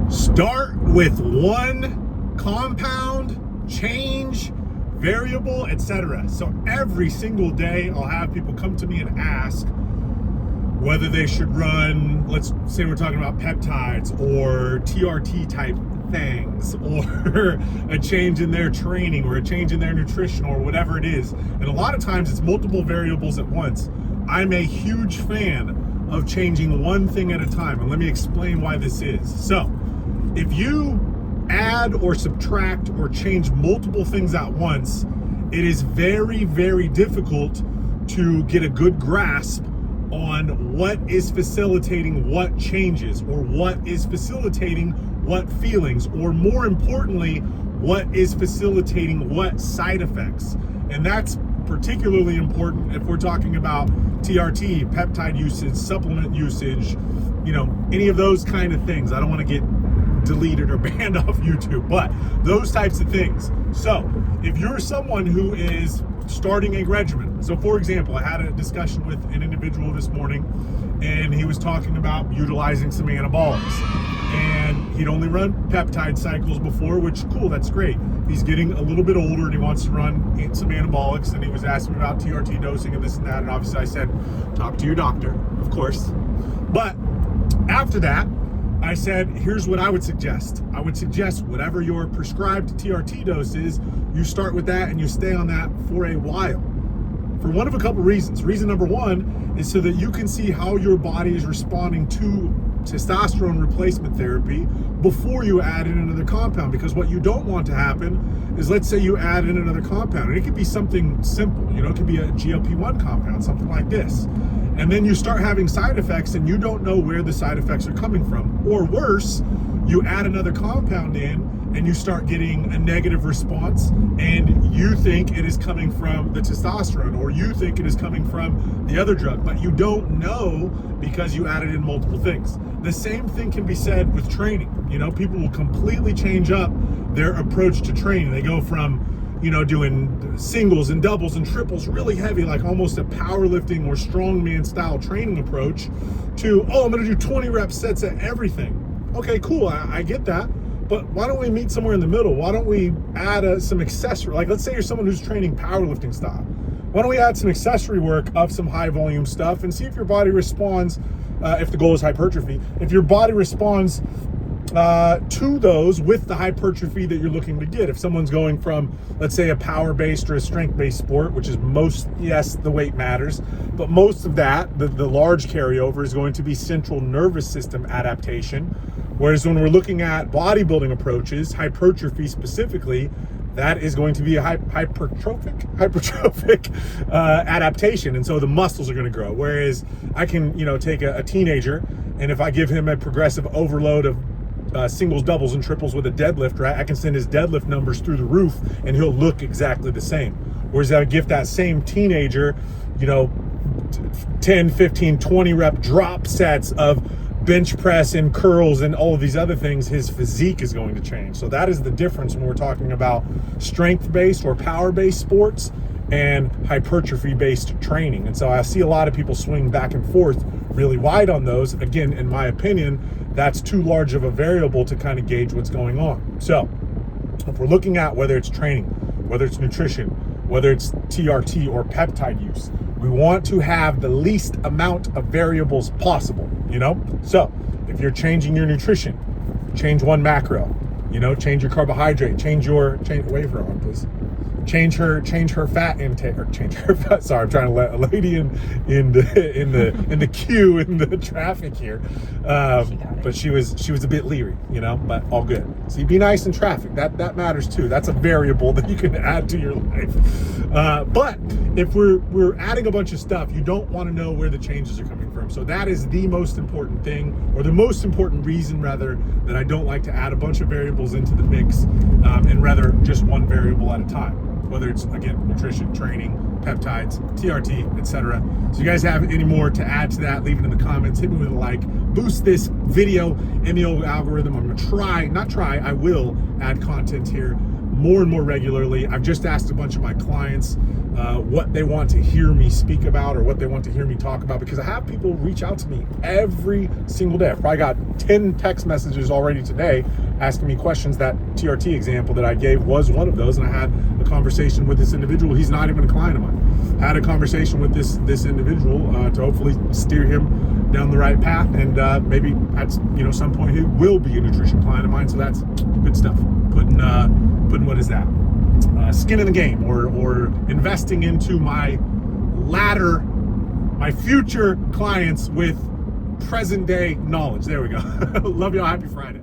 Start with one compound, change, variable, etc. So every single day I'll have people come to me and ask whether they should run, let's say we're talking about peptides or TRT type things, or a change in their training or a change in their nutrition or whatever it is. And a lot of times it's multiple variables at once. I'm a huge fan of changing one thing at a time, and let me explain why this is. So if you add or subtract or change multiple things at once, it is very, very difficult to get a good grasp on what is facilitating what changes, or what is facilitating what feelings, or more importantly, what is facilitating what side effects. And that's particularly important if we're talking about TRT, peptide usage, supplement usage, any of those kind of things. I don't want to get deleted or banned off YouTube, but those types of things. So if you're someone who is starting a regimen, so for example, I had a discussion with an individual this morning, and he was talking about utilizing some anabolics, and he'd only run peptide cycles before, which cool, that's great. He's getting a little bit older and he wants to run some anabolics, and he was asking me about TRT dosing and this and that, and obviously I said, talk to your doctor, of course. But after that, I said, here's what I would suggest. I would suggest whatever your prescribed TRT dose is, you start with that and you stay on that for a while. For one of a couple reasons. Reason number one is so that you can see how your body is responding to testosterone replacement therapy before you add in another compound. Because what you don't want to happen is, let's say you add in another compound, and it could be something simple, it could be a GLP-1 compound, something like this. And then you start having side effects and you don't know where the side effects are coming from. Or worse, you add another compound in and you start getting a negative response, and you think it is coming from the testosterone, or you think it is coming from the other drug, but you don't know because you added in multiple things. The same thing can be said with training. People will completely change up their approach to training. They go from doing singles and doubles and triples really heavy, like almost a powerlifting or strongman style training approach, to, I'm gonna do 20 rep sets at everything. Okay, cool, I get that, but why don't we meet somewhere in the middle? Why don't we add some accessory, like let's say you're someone who's training powerlifting style. Why don't we add some accessory work of some high volume stuff and see if your body responds, if the goal is hypertrophy, if your body responds to those with the hypertrophy that you're looking to get. If someone's going from, let's say, a power-based or a strength-based sport, which is yes, the weight matters, but most of that, the large carryover, is going to be central nervous system adaptation. Whereas when we're looking at bodybuilding approaches, hypertrophy specifically, that is going to be a hypertrophic adaptation. And so the muscles are going to grow. Whereas I can, take a teenager, and if I give him a progressive overload of singles, doubles, and triples with a deadlift, right, I can send his deadlift numbers through the roof and he'll look exactly the same. Whereas I would give that same teenager, 10, 15, 20 rep drop sets of bench press and curls and all of these other things, his physique is going to change. So that is the difference when we're talking about strength-based or power-based sports and hypertrophy-based training. And so I see a lot of people swing back and forth really wide on those. Again, in my opinion, that's too large of a variable to kind of gauge what's going on. So if we're looking at whether it's training, whether it's nutrition, whether it's TRT or peptide use, we want to have the least amount of variables possible, So if you're changing your nutrition, change one macro, change your carbohydrate, change wait for her, please. Change her fat intake, or change her fat. Sorry, I'm trying to let a lady in the queue in the traffic here. But she was a bit leery, but all good. See, be nice in traffic. That matters too. That's a variable that you can add to your life. But if we're adding a bunch of stuff, you don't want to know where the changes are coming from. So that is the most important thing, or the most important reason rather, that I don't like to add a bunch of variables into the mix, and rather just one variable at a time. Whether it's, again, nutrition, training, peptides, TRT, etc. So you guys have any more to add to that, leave it in the comments. Hit me with a like. Boost this video in the old algorithm. I'm going to I will add content here more and more regularly. I've just asked a bunch of my clients what they want to hear me speak about or what they want to hear me talk about, because I have people reach out to me every single day. I've probably got 10 text messages already today asking me questions. That TRT example that I gave was one of those, and I had a conversation with this individual. He's not even a client of mine. Had a conversation with this individual to hopefully steer him down the right path, and maybe at some point he will be a nutrition client of mine. So that's good stuff. Putting what is that? Skin in the game, or investing into my future clients with present day knowledge. There we go. Love y'all. Happy Friday.